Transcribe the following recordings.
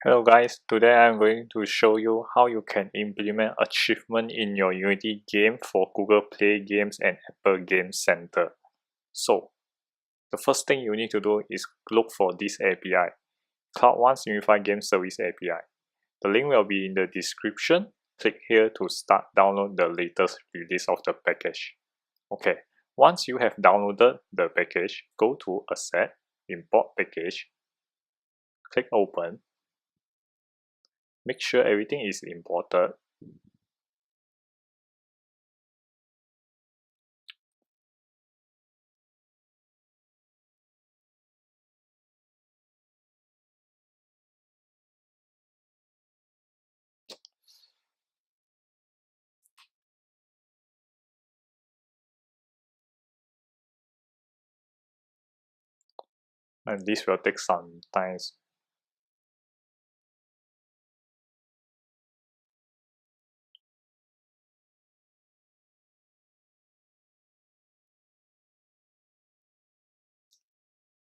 Hello guys, today I'm going to show you how you can implement achievement in your Unity game for Google Play Games and Apple Game Center. So, the first thing you need to do is look for this API, Cloud1's Unified Game Service API. The link will be in the description. Click here to start download the latest release of the package. Okay, once you have downloaded the package, go to Asset, Import Package, click Open. Make sure everything is imported. And this will take some time.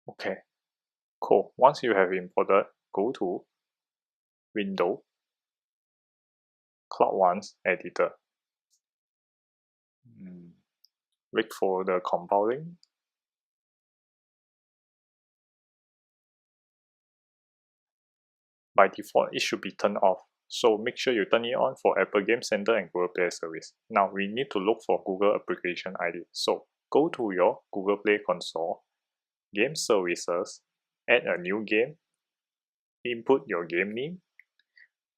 Okay, cool. Once you have imported, go to Window, Cloud1's editor. Wait for the compiling. By default, it should be turned off. So make sure you turn it on for Apple Game Center and Google Play Service. Now we need to look for Google Application ID. So go to your Google Play console, Game Services, add a new game, input your game name,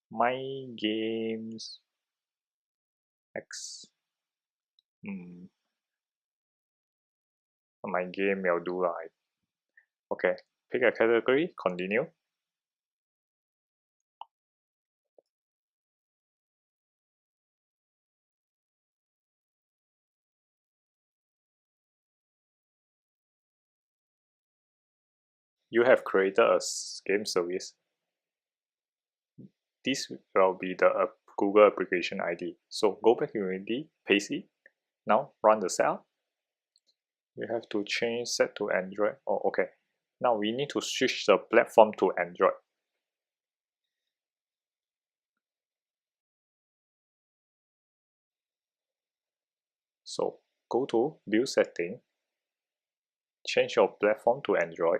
My Games X. My game will do like. Okay, pick a category, continue. You have created a game service. This will be the Google application ID. So go back to Unity, paste it. Now run the cell. You have to change set to Android. Oh, okay. Now we need to switch the platform to Android. So go to Build Setting, change your platform to Android.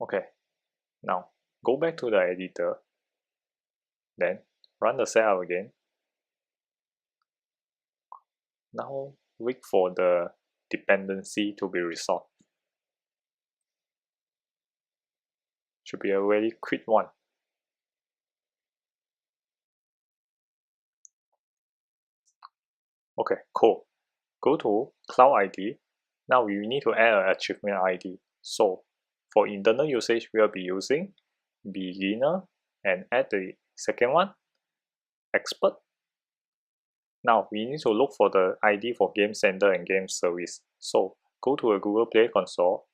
Okay, now go back to the editor, then run the cell again. Now wait for the dependency to be resolved. Should be a very quick one. Okay, cool. Go to Cloud ID. Now we need to add an achievement ID. So for internal usage, we'll be using beginner and add the second one, expert. Now we need to look for the ID for Game Center and Game Service. So go to a Google Play console,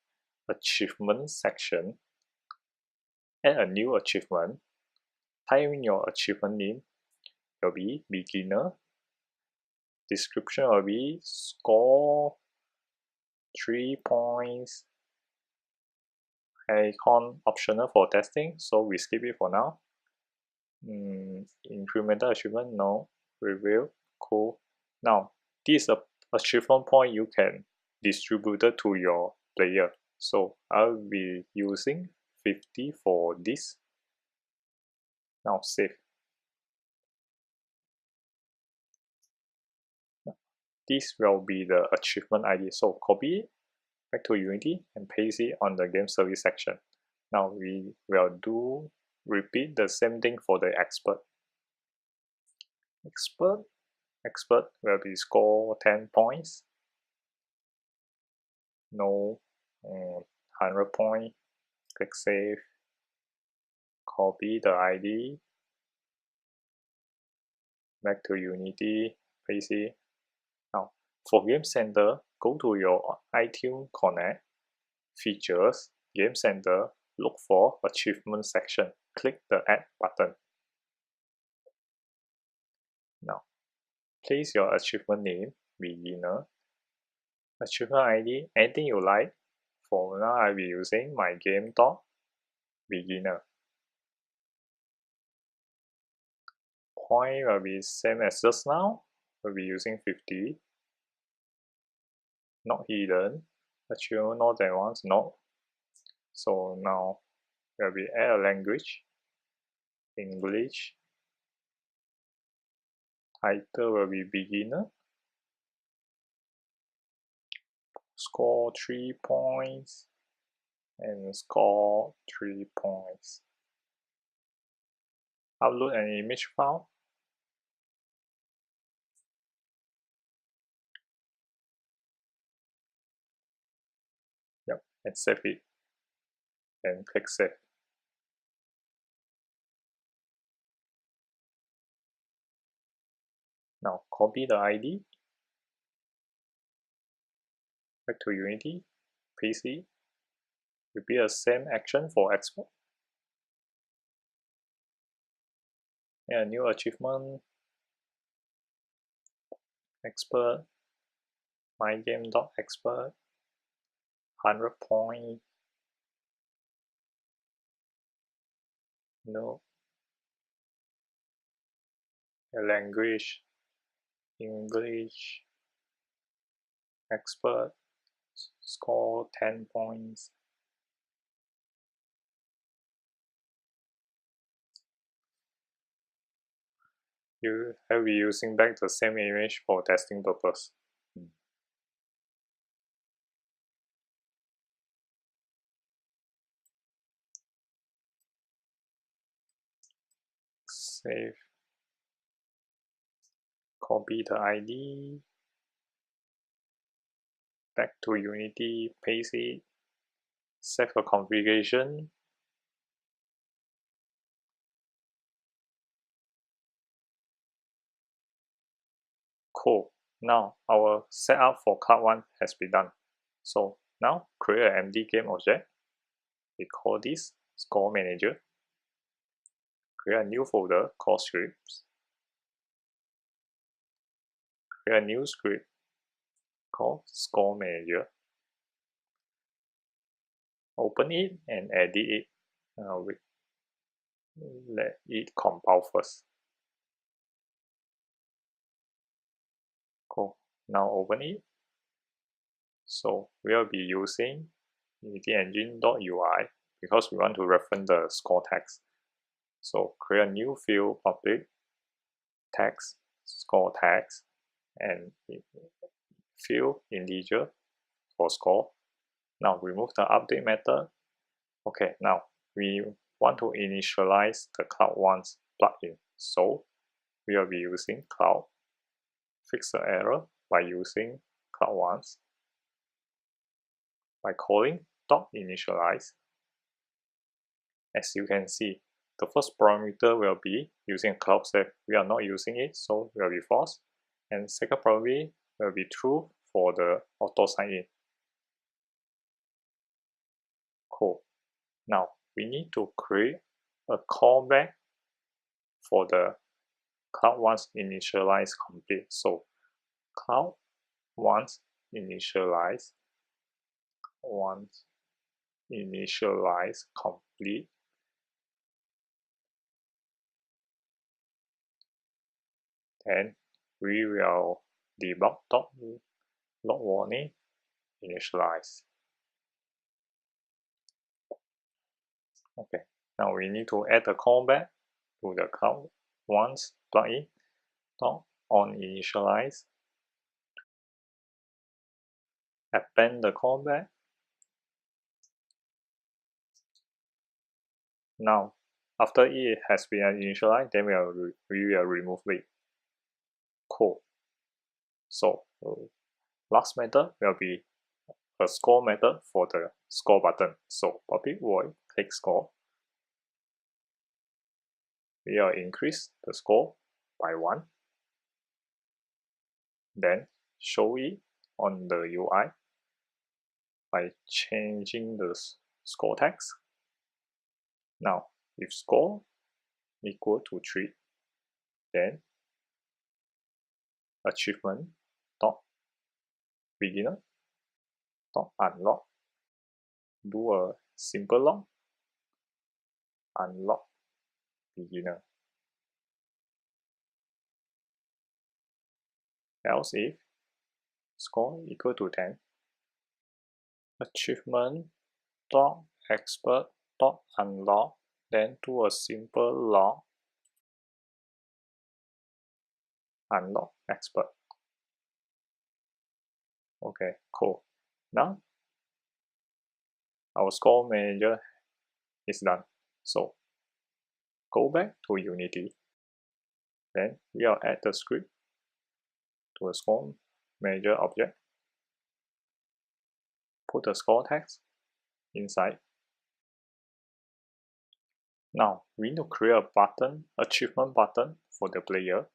achievement section, add a new achievement, type in your achievement name, it will be beginner, description will be score 3 points, icon optional for testing, so we skip it for now. Incremental achievement, no. Review, cool. Now this is a achievement point you can distribute it to your player. So I'll be using 50 for this. Now save. This will be the achievement ID. So copy it back to Unity and paste it on the game service section. Now we will repeat the same thing for the expert. Expert will be score 10 points. No, 100 point. Click save. Copy the ID. Back to Unity. Paste it. Now for Game Center, go to your iTunes Connect, Features, Game Center, look for achievement section. Click the Add button. Now, place your achievement name, beginner, achievement ID, anything you like. For now, I'll be using my game dot beginner. Point will be same as just now. We'll be using 50. Not hidden. Achievement not that once, no. So now we'll be add a language. English. Title will be beginner. Score 3 points and score 3 points. Upload an image file. Yep, and save it. And click save. Now copy the ID. Back to Unity. Paste it. Repeat the same action for export. And a new achievement. Expert. MyGame.expert. 100 points. No. A language. English. Expert. Score 10 points. You have been using back the same image for testing purpose. Save. Copy the ID. Back to Unity, paste it. Save the configuration. Cool. Now our setup for Cloud 1 has been done. So now create an empty game object. We call this Score Manager. Create a new folder called Scripts. Create a new script called Score Manager. Open it and edit it. Let it compile first. Cool. Now open it. So we'll be using Unity Engine.ui because we want to reference the score text. So create a new field, public text, score text, and field integer for score. Now remove the update method. Okay, now we want to initialize the Cloud 1's plugin. So we will be using Cloud. Fix the error by using Cloud 1's by calling .initialize. As you can see, the first parameter will be using Cloud Save. We are not using it, so it will be false. And second parameter will be true for the auto sign in. Cool. Now we need to create a callback for the Cloud 1's initialize complete. So Cloud 1's initialize complete. Then we will debug log warning initialize. Okay, now we need to add a callback to the Cloud 1's plugin. On initialize. Append the callback. Now, after it has been initialized, then we will remove it. Cool. So last method will be a score method for the score button. So public void click score. We will increase the score by 1. Then show it on the UI by changing the score text. Now, if score equal to 3, then achievement dot beginner dot unlock, do a simple lock, unlock beginner. Else if score equal to 10, achievement dot expert dot unlock, then do a simple lock, unlock expert. Okay, cool. Now our score manager is done. So go back to Unity. Then we'll add the script to a score manager object. Put the score text inside. Now we need to create a button, achievement button for the player.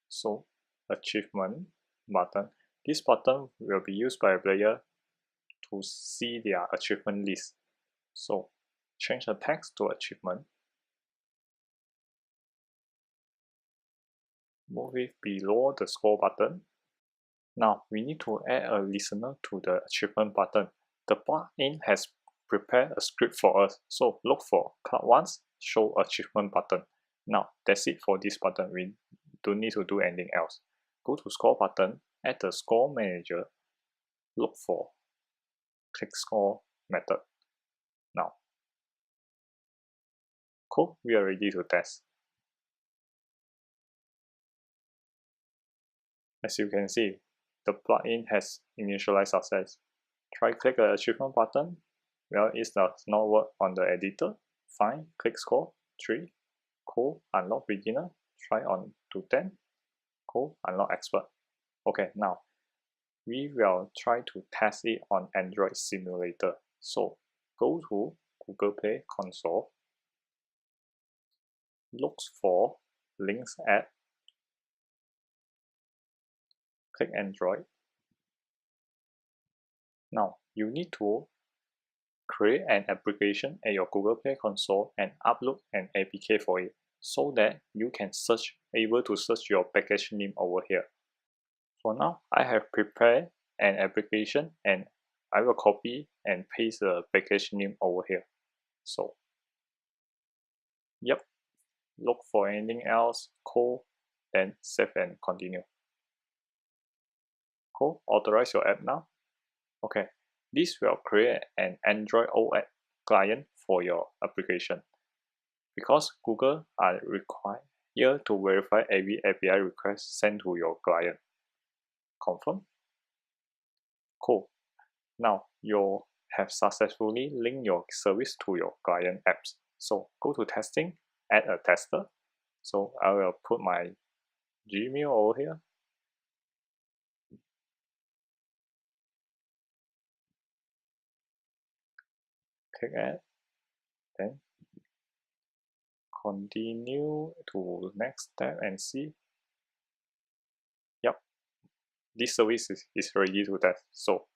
So achievement button. This button will be used by a player to see their achievement list. So change the text to achievement. Move it below the score button. Now we need to add a listener to the achievement button. The plugin has prepared a script for us. So look for Cloud1's show achievement button. Now that's it for this button. We don't need to do anything else. Go to score button, add the score manager, look for click score method. Now, cool, we are ready to test. As you can see, the plugin has initialized success. Try click the achievement button. Well, it does not work on the editor. Fine, click score 3. Cool, unlock beginner. Try on to 10. Cool, unlock expert. Okay, now we will try to test it on Android Simulator. So go to Google Play Console. Look for Links app. Click Android. Now you need to create an application at your Google Play Console and upload an APK for it so that you can able to search your package name over here. For now, I have prepared an application and I will copy and paste the package name over here. So, yep, look for anything else, cool, then save and continue. Cool, authorize your app now. Okay, this will create an Android OS client for your application. Because Google are required to verify every API request sent to your client. Confirm. Cool. Now you have successfully linked your service to your client apps. So go to testing, add a tester. So I will put my Gmail over here. Click add, then continue to next step and see. Yep, this service is ready to test. So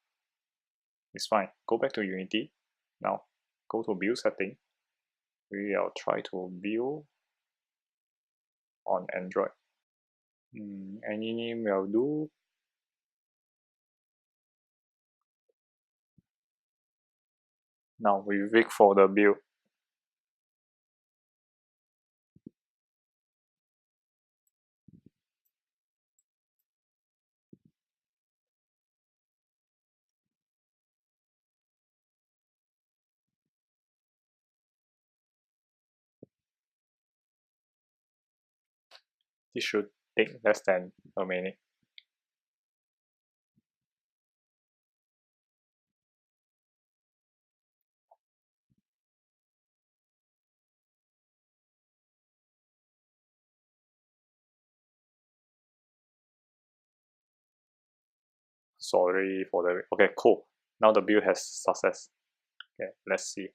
it's fine. Go back to Unity. Now go to build setting. We will try to build on Android. Any name will do. Now we wait for the build. This should take less than a minute. Sorry for the okay, cool. Now the build has success. Okay, let's see.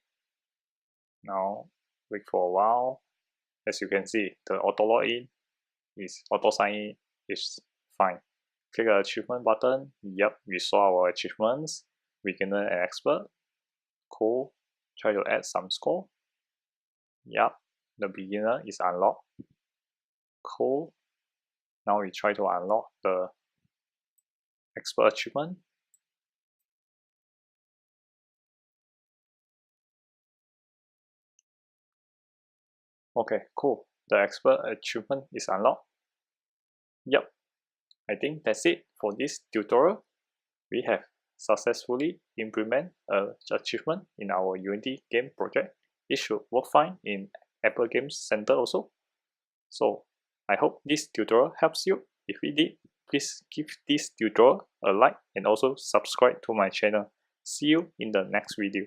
Now wait for a while. As you can see, the auto login is auto sign in is fine. Click the achievement button. Yep, we saw our achievements. Beginner and expert. Cool. Try to add some score. Yup, the beginner is unlocked. Cool. Now we try to unlock the expert achievement. Okay, cool. The expert achievement is unlocked. Yep, I think that's it for this tutorial. We have successfully implemented an achievement in our Unity game project. It should work fine in Apple Games Center also. So I hope this tutorial helps you. If it did, please give this tutorial a like and also subscribe to my channel. See you in the next video.